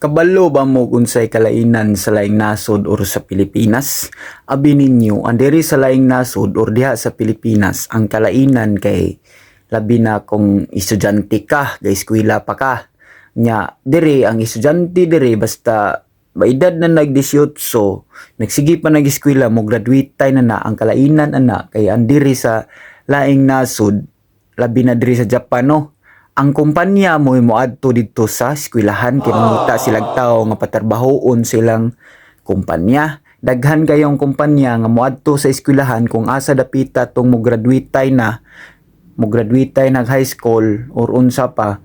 Kabalo ba mo unsay kalainan sa laing nasod or sa Pilipinas? Abi ninyo, andiri sa laing nasod or diha sa Pilipinas, ang kalainan kay labi na kung estudyante ka, ga eskwela pa ka. Nya, diri ang estudyante diri basta maedad na nag-18, nagsige pa nag-eskwela mo graduate tayo na ang kalainan ana kay andiri sa laing nasod, labi na diri sa Japan no. Ang kumpanya mo moadto dito sa eskwelahan kay mangita silang tao nga patrabahoon silang kumpanya. Daghan kayong kumpanya nga moadto sa eskwelahan kung asa dapita tong mo graduate na nag high school or unsa pa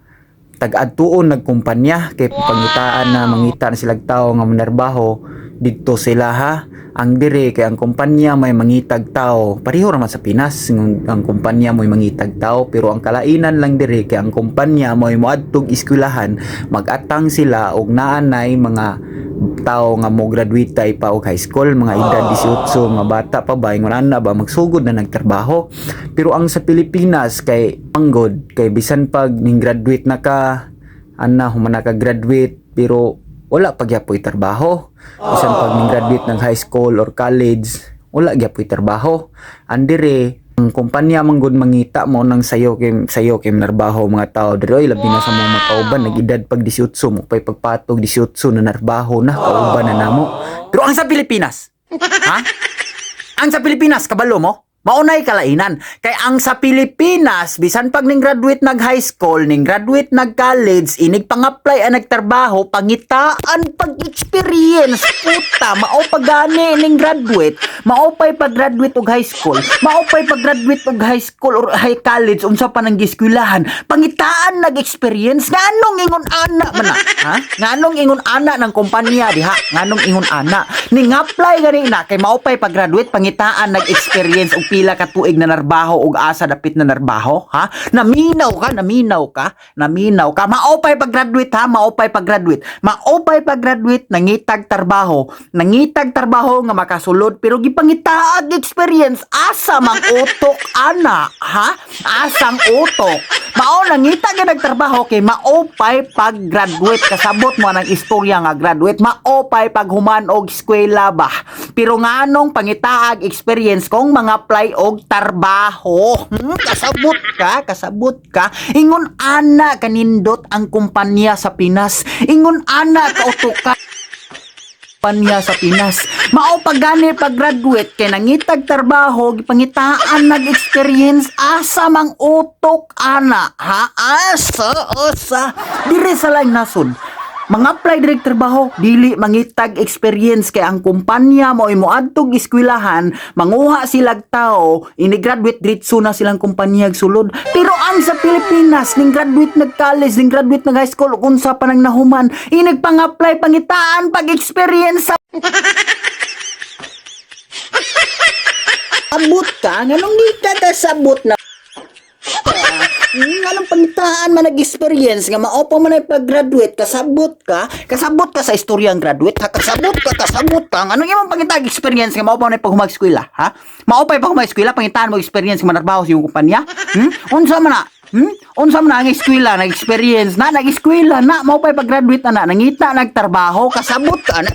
tag-adtuon nagkumpanya kay pangitaan na mangita na silang tao nga manarbaho dito sila ha. Ang dire kay ang kumpanya may mangitag tao pareho raman sa Pinas, ang kumpanya may mangitag tao, pero ang kalainan lang dire kay ang kumpanya may moadtog eskwelahan magatang sila og naanay mga tao nga mo graduate pa og high school, mga edad 18 nga bata pa ba ingon ana ba magsugod na nagtrabaho. Pero ang sa Pilipinas kay panggod kay bisan pag ning graduate na ka ana human ka graduate pero wala pa gyapoy trabaho. Bisan pag ning graduate ng high school or college, wala gyapoy trabaho. Andire ang kumpanya manggod mangita mo nang sayo kay narbaho mga tao diri labi na sa mga kauban nag-edad pag 18 mo pay pagpatog 18 na narbaho na kauban na namo. Pero ang sa Pilipinas, ha? Ang sa Pilipinas kabalo mo? Maunay kalainan. Kay ang sa Pilipinas, bisan pag ning graduate nag high school, ning graduate nag college, inig pang-apply ang nagtrabaho, pangitaan pag-experience, puta, mao pagani ning graduate, maupay pag-graduate og high school, maupay pag-graduate og high school or high college, unsa pa nang giskwelahan, pangitaan nag-experience, nganong ingon ana man na, ha? Nganong ingon ana ng kumpanya diha, nganong ingon ana, ning apply gani na kay maupay pag-graduate, pangitaan nag-experience og pila ka tuig na narbaho og asa dapit na narbaho, ha? Naminaw ka, maupay pag-graduate ha, maupay pag-graduate, nangitag trabaho nga makasulod pero gipangitaag experience asa mang utok ana, ha? Asang utok. Mao nangita ka nagtrabaho kay maupay pag-graduate, kasabot mo ng istorya nga graduate, maupay paghuman og eskwela ba. Pero nganong pangitaag experience kung mga apply og trabaho. Kasabot ka. Ingon ana kanindot ang kumpanya sa Pinas. Ingon ana kautok ka kumpanya sa Pinas. Mao pagani pag-graduate kay nangitag trabaho, gipangitaan nag-experience asa mang utok ana, ha? Asa dire sa laing nasod. Mga apply direct trabaho, dili mangitag experience kay ang kumpanya mo moadtog eskwelahan, manguha silang tao, ini-graduate diretso na silang kumpanya sulod. Pero ang sa Pilipinas, ning graduate nag-college, ning graduate nag-high school, unsa pa nang nahuman, inig pang-apply, pangitaan, pag-experience sa abot ka, nganong di ka kasabot na anong pangitaan man nag-experience nga mao pa man ay pag-graduate, kasabot ka sa istoryang graduate, ha? Kasabot ka anong imong pangitag experience nga mao pa man ay paghumag-eskwela, ha? Mao pa paghumag-eskwela, pangitaan mo experience nga manarbaho sa iyong kumpanya, unsa man ang eskwela nag-experience na nag-eskwela na mao pa pag-graduate na nangita nagtrabaho, kasabot ka.